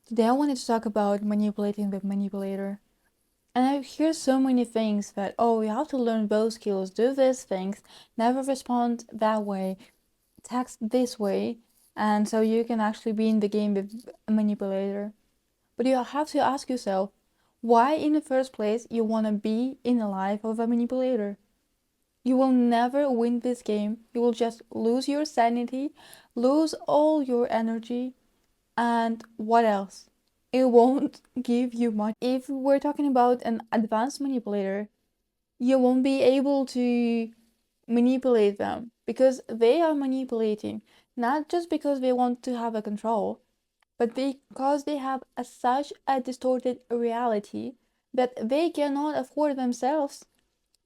Today I wanted to talk about manipulating the manipulator. And I hear so many things that, oh, you have to learn both skills, do these things, never respond that way, text this way, and so you can actually be in the game with a manipulator. But you have to ask yourself, why in the first place you want to be in the life of a manipulator? You will never win this game. You will just lose your sanity, lose all your energy, and what else? It won't give you much. If we're talking about an advanced manipulator, you won't be able to manipulate them because they are manipulating, not just because they want to have a control, but because they have such a distorted reality that they cannot afford themselves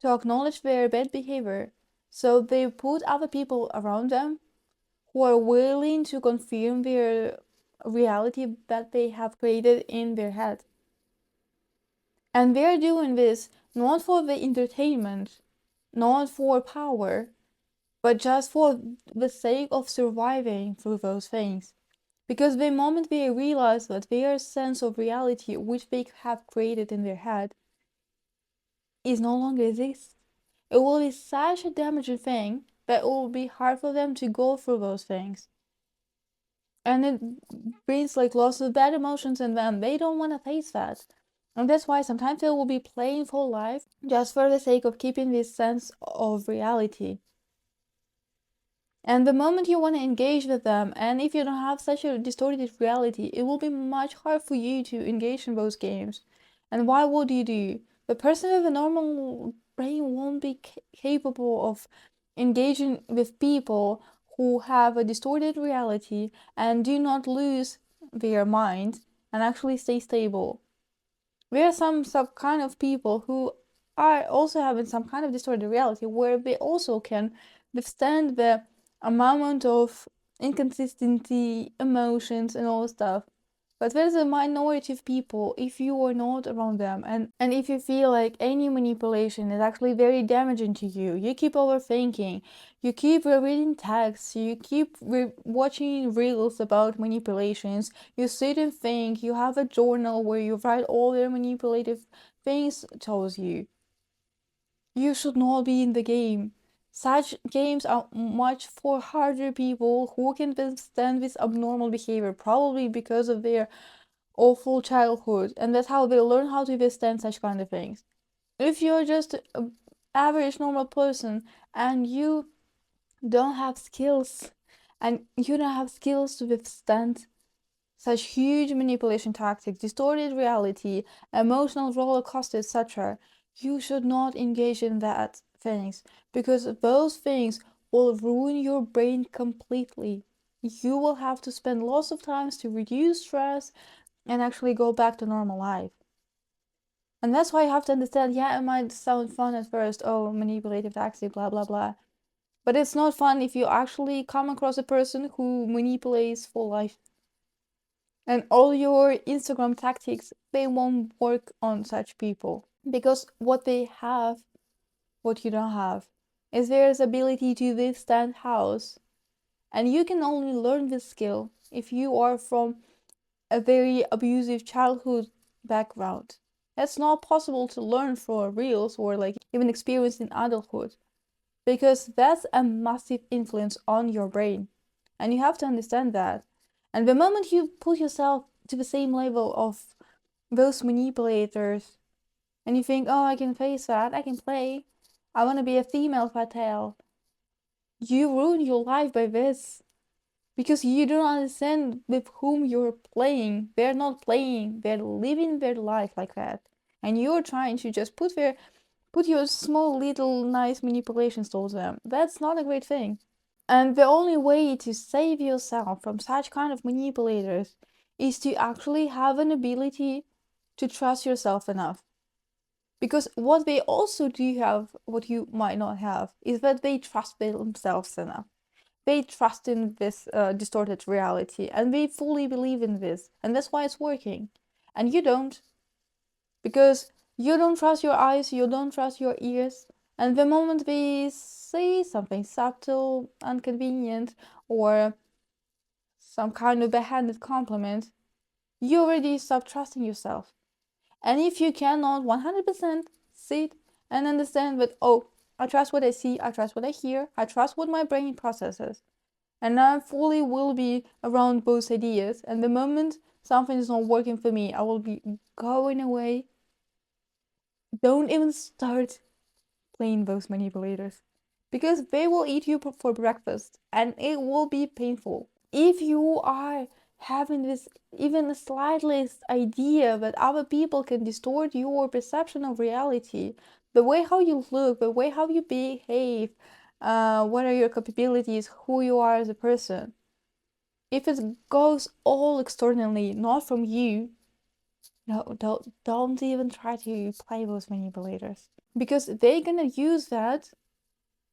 to acknowledge their bad behavior. So they put other people around them who are willing to confirm their reality that they have created in their head. And they're doing this not for the entertainment, not for power, but just for the sake of surviving through those things. Because the moment they realize that their sense of reality, which they have created in their head, is no longer exists, it will be such a damaging thing that it will be hard for them to go through those things. And it brings like lots of bad emotions in them. They don't want to face that. And that's why sometimes they will be playing for life just for the sake of keeping this sense of reality. And the moment you want to engage with them, and if you don't have such a distorted reality, it will be much hard for you to engage in those games. And why would you do? The person with a normal brain won't be capable of engaging with people who have a distorted reality and do not lose their mind and actually stay stable. There are some kind of people who are also having some kind of distorted reality where they also can withstand the amount of inconsistency, emotions, and all stuff. But there's a minority of people, if you are not around them, and if you feel like any manipulation is actually very damaging to you, you keep overthinking, you keep reading texts, you keep watching reels about manipulations, you sit and think, you have a journal where you write all their manipulative things towards you. You should not be in the game. Such games are much for harder people who can withstand this abnormal behavior, probably because of their awful childhood, and that's how they learn how to withstand such kind of things. If you're just an average normal person and you don't have skills to withstand such huge manipulation tactics, distorted reality, emotional roller coaster, etc., you should not engage in that things because those things will ruin your brain completely. You will have to spend lots of times to reduce stress and actually go back to normal life. And that's why you have to understand, yeah, it might sound fun at first, oh, manipulative tactic, blah, blah, blah. But it's not fun if you actually come across a person who manipulates for life. And all your Instagram tactics, they won't work on such people. Because what they have, what you don't have, is their ability to withstand house. And you can only learn this skill if you are from a very abusive childhood background. That's not possible to learn for reals or like even experience in adulthood because that's a massive influence on your brain. And you have to understand that. And the moment you put yourself to the same level of those manipulators and you think, oh, I can face that, I can play, I want to be a female fatale, you ruin your life by this because you don't understand with whom you're playing. They're not playing, they're living their life like that. And you're trying to just put your small little nice manipulations towards them. That's not a great thing. And the only way to save yourself from such kind of manipulators is to actually have an ability to trust yourself enough. Because what they also do have, what you might not have, is that they trust themselves enough. They trust in this distorted reality and they fully believe in this. And that's why it's working. And you don't. Because you don't trust your eyes, you don't trust your ears. And the moment they say something subtle, inconvenient, or some kind of backhanded compliment, you already stop trusting yourself. And if you cannot 100% sit and understand that, oh, I trust what I see, I trust what I hear, I trust what my brain processes, and I fully will be around both ideas, and the moment something is not working for me, I will be going away. Don't even start playing those manipulators, because they will eat you for breakfast and it will be painful. If you are having this even the slightest idea that other people can distort your perception of reality, the way how you look, the way how you behave, what are your capabilities, who you are as a person, if it goes all externally, not from you, no, don't even try to play those manipulators, because they're gonna use that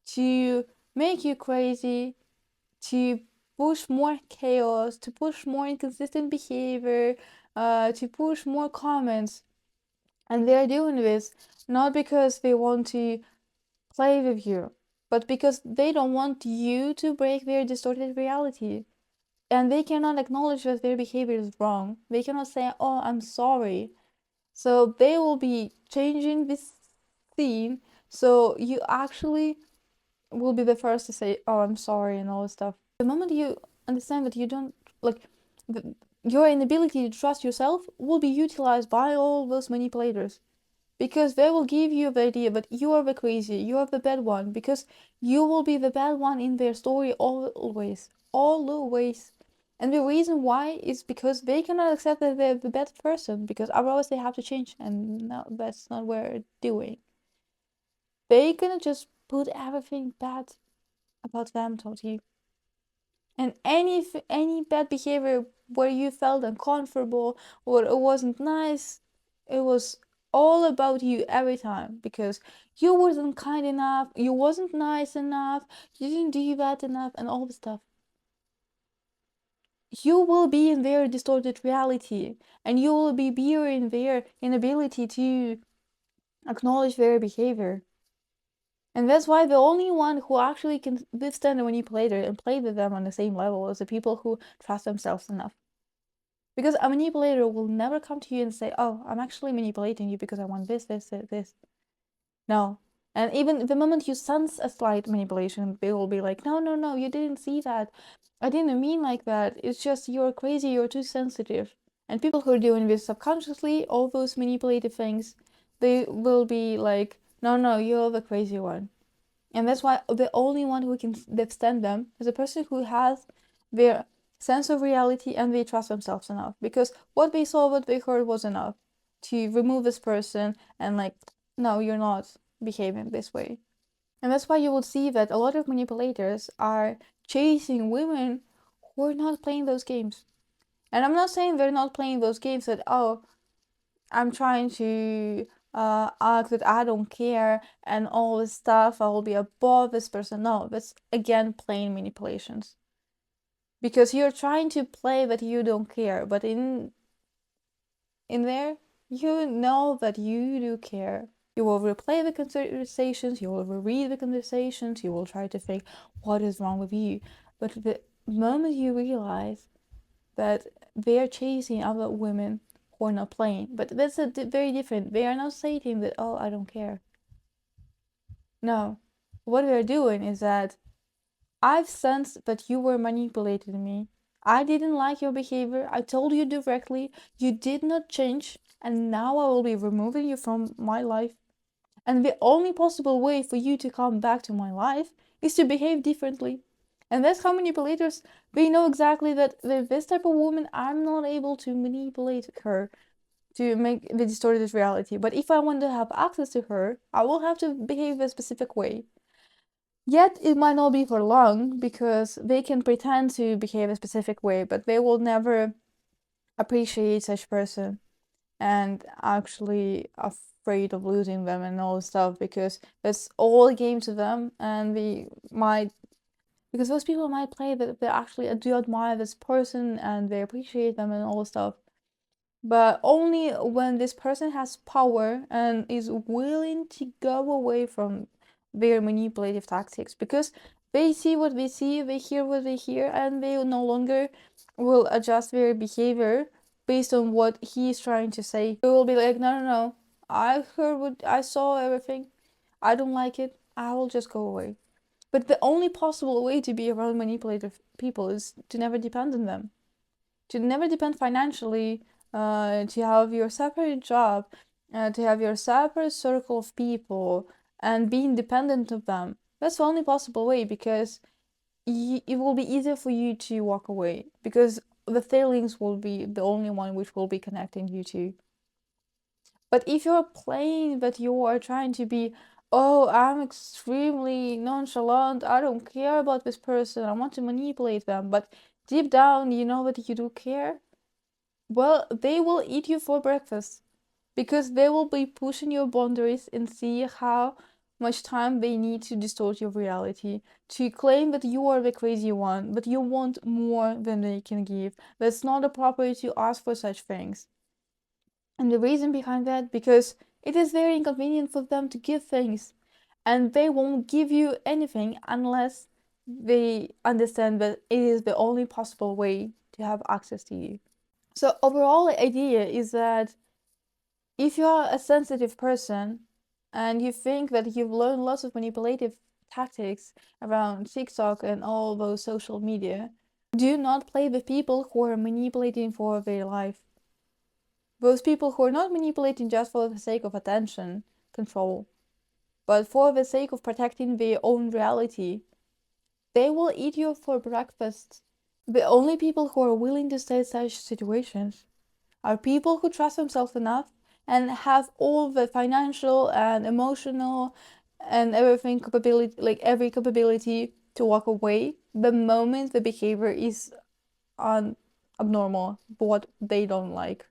to make you crazy, to push more chaos, to push more inconsistent behavior, to push more comments. And they're doing this not because they want to play with you, but because they don't want you to break their distorted reality. And they cannot acknowledge that their behavior is wrong. They cannot say, oh, I'm sorry. So they will be changing this scene. So you actually will be the first to say, oh, I'm sorry, and all this stuff. The moment you understand that you don't, like, the, your inability to trust yourself will be utilized by all those manipulators, because they will give you the idea that you are the crazy, you are the bad one, because you will be the bad one in their story always, always. And the reason why is because they cannot accept that they're the bad person, because otherwise they have to change, and no, that's not what they're doing. They gonna just put everything bad about them towards you. And any bad behavior where you felt uncomfortable or it wasn't nice, it was all about you every time, because you wasn't kind enough, you wasn't nice enough, you didn't do that enough, and all the stuff. You will be in their distorted reality, and you will be bearing their inability to acknowledge their behavior. And that's why the only one who actually can withstand a manipulator and play with them on the same level is the people who trust themselves enough. Because a manipulator will never come to you and say, oh, I'm actually manipulating you because I want this, this, this. No. And even the moment you sense a slight manipulation, they will be like, no, no, no, you didn't see that. I didn't mean like that. It's just you're crazy, you're too sensitive. And people who are doing this subconsciously, all those manipulative things, they will be like, no, no, you're the crazy one. And that's why the only one who can withstand them is a person who has their sense of reality and they trust themselves enough. Because what they saw, what they heard was enough to remove this person and, like, no, you're not behaving this way. And that's why you will see that a lot of manipulators are chasing women who are not playing those games. And I'm not saying they're not playing those games that, oh, I'm trying to act that I don't care and all this stuff, I will be above this person. No, that's again plain manipulations. Because you're trying to play that you don't care, but in there, you know that you do care. You will replay the conversations, you will reread the conversations, you will try to think what is wrong with you. But the moment you realize that they're chasing other women who are not playing, but that's very different. They are not saying that, oh, I don't care. No, what they're doing is that I've sensed that you were manipulating me. I didn't like your behavior. I told you directly. You did not change. And now I will be removing you from my life. And the only possible way for you to come back to my life is to behave differently. And that's how manipulators, they know exactly that this type of woman, I'm not able to manipulate her to make the distorted reality. But if I want to have access to her, I will have to behave a specific way. Yet it might not be for long, because they can pretend to behave a specific way, but they will never appreciate such person and actually afraid of losing them and all this stuff, because that's all a game to them, and they might, because those people might play that they actually do admire this person and they appreciate them and all this stuff, but only when this person has power and is willing to go away from their manipulative tactics, because they see what they see, they hear what they hear, and they no longer will adjust their behavior based on what he's trying to say. They will be like, no, no, no, I heard what I saw, everything. I don't like it. I will just go away. But the only possible way to be around manipulative people is to never depend on them, to never depend financially, to have your separate job, to have your separate circle of people, and be independent of them. That's the only possible way, because it will be easier for you to walk away, because the feelings will be the only one which will be connecting you to. But if you're playing that you are trying to be, oh, I'm extremely nonchalant, I don't care about this person, I want to manipulate them, but deep down you know that you do care, well, they will eat you for breakfast, because they will be pushing your boundaries and see how much time they need to distort your reality, to claim that you are the crazy one, but you want more than they can give. That's not appropriate to ask for such things. And the reason behind that, because it is very inconvenient for them to give things, and they won't give you anything unless they understand that it is the only possible way to have access to you. So overall, the idea is that if you are a sensitive person and you think that you've learned lots of manipulative tactics around TikTok and all those social media, do not play with people who are manipulating for their life. Those people who are not manipulating just for the sake of attention, control, but for the sake of protecting their own reality, they will eat you for breakfast. The only people who are willing to stay in such situations are people who trust themselves enough and have all the financial and emotional and everything capability, like every capability to walk away the moment the behavior is abnormal, what they don't like.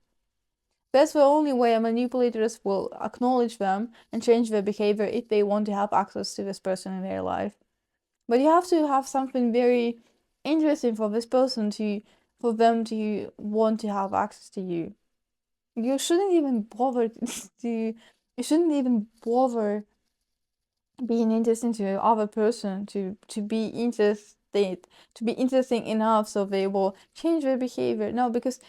That's the only way manipulators will acknowledge them and change their behavior if they want to have access to this person in their life. But you have to have something very interesting for this person for them to want to have access to you. You shouldn't even bother you shouldn't even bother being interesting to the other person to be interesting enough so they will change their behavior. No, because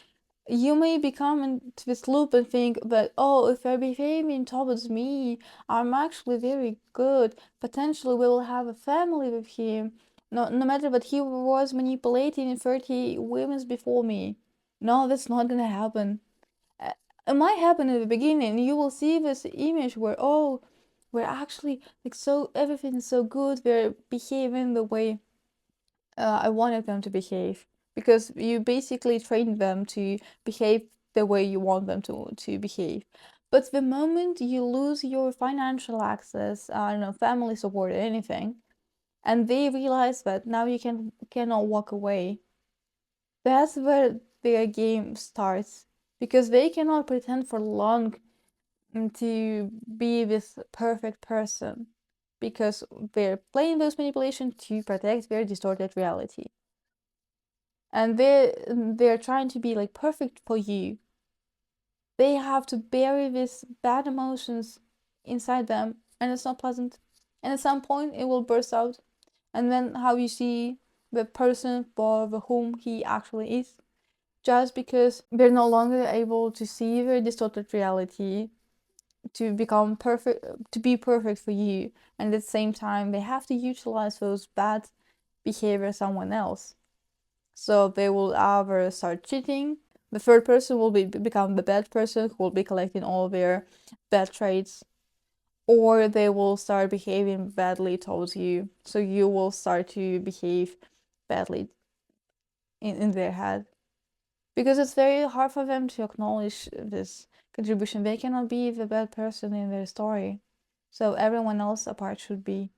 you may become into this loop and think that, oh, if they're behaving towards me, I'm actually very good. Potentially, we will have a family with him. No matter that he was manipulating 30 women before me. No, that's not gonna happen. It might happen in the beginning. You will see this image where, oh, we're actually like so, everything is so good. They're behaving the way I wanted them to behave, because you basically train them to behave the way you want them to behave. But the moment you lose your financial access, I don't know, family support or anything, and they realize that now you cannot walk away, that's where their game starts, because they cannot pretend for long to be this perfect person, because they're playing those manipulations to protect their distorted reality, and they're trying to be like perfect for you. They have to bury these bad emotions inside them, and it's not pleasant, and at some point it will burst out, and then how you see the person for whom he actually is, just because they're no longer able to see their distorted reality, to become perfect, to be perfect for you, and at the same time they have to utilize those bad behavior someone else. So they will either start cheating, the third person will become the bad person who will be collecting all their bad traits, or they will start behaving badly towards you, so you will start to behave badly in their head, because it's very hard for them to acknowledge this contribution. They cannot be the bad person in their story, so everyone else apart should be.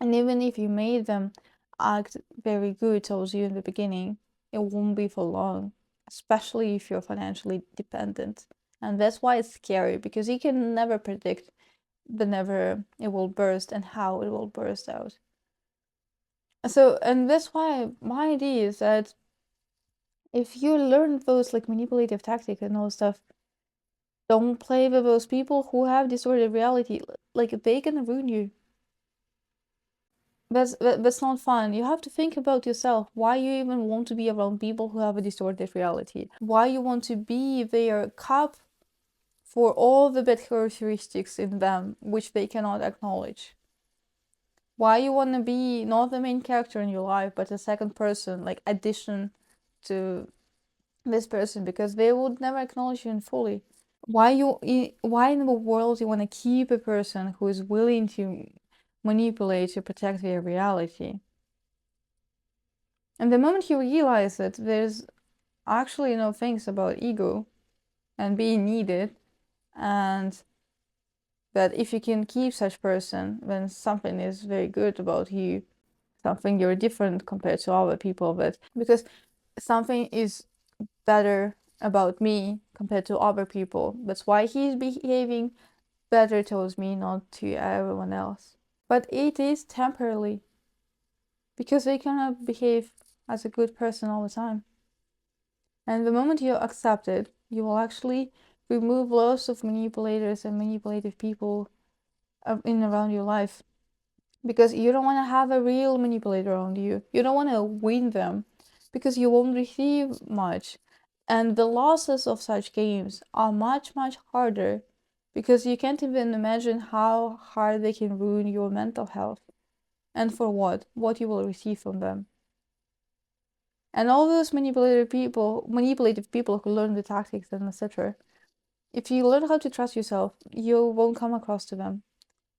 And even if you made them act very good towards you in the beginning, it won't be for long, especially if you're financially dependent. And that's why it's scary, because you can never predict whenever it will burst and how it will burst out. So, and that's why my idea is that if you learn those like manipulative tactics and all stuff, don't play with those people who have distorted reality. Like, they can ruin you. that's not fun. You have to think about yourself. Why you even want to be around people who have a distorted reality? Why you want to be their cup for all the bad characteristics in them which they cannot acknowledge? Why you want to be not the main character in your life, but a second person, like addition to this person, because they would never acknowledge you fully. Why in the world you want to keep a person who is willing to manipulate to protect their reality? And the moment you realize that there's actually no things about ego and being needed, and that if you can keep such person, then something is very good about you, something you're different compared to other people, but because something is better about me compared to other people, that's why he's behaving better towards me, not to everyone else. But it is temporarily, because they cannot behave as a good person all the time. And the moment you accept it, you will actually remove lots of manipulators and manipulative people in around your life, because you don't want to have a real manipulator around you. You don't want to win them, because you won't receive much. And the losses of such games are much, much harder, because you can't even imagine how hard they can ruin your mental health. And for what? What you will receive from them. And all those manipulative people who learn the tactics and etc. If you learn how to trust yourself, you won't come across to them.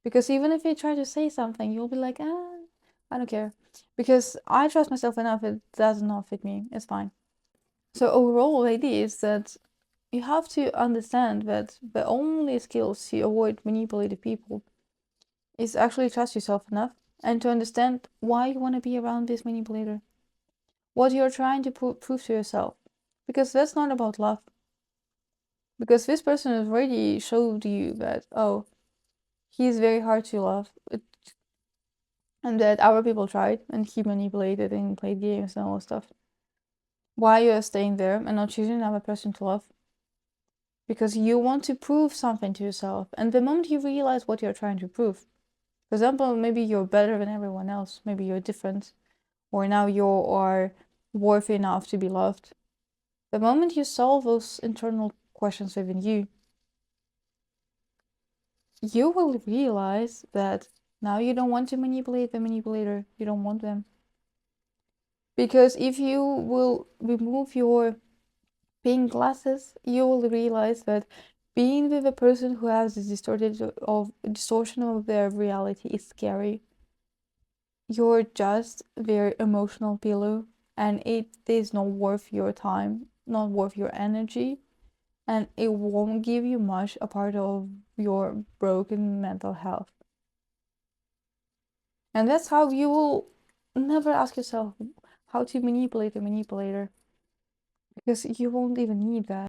Because even if they try to say something, you'll be like, I don't care. Because I trust myself enough, it does not fit me. It's fine. So overall, the idea is that you have to understand that the only skills to avoid manipulative people is actually trust yourself enough and to understand why you want to be around this manipulator, what you're trying to prove to yourself. Because that's not about love. Because this person has already showed you that, oh, he's very hard to love, and that other people tried and he manipulated and played games and all that stuff. Why you're staying there and not choosing another person to love? Because you want to prove something to yourself. And the moment you realize what you're trying to prove, for example, maybe you're better than everyone else, maybe you're different, or now you are worthy enough to be loved. The moment you solve those internal questions within you, you will realize that now you don't want to manipulate the manipulator. You don't want them. Because if you will remove your pink glasses, you will realize that being with a person who has this distortion of their reality is scary. You're just their emotional pillow, and it is not worth your time, not worth your energy, and it won't give you much a part of your broken mental health. And that's how you will never ask yourself how to manipulate a manipulator, because you won't even need that.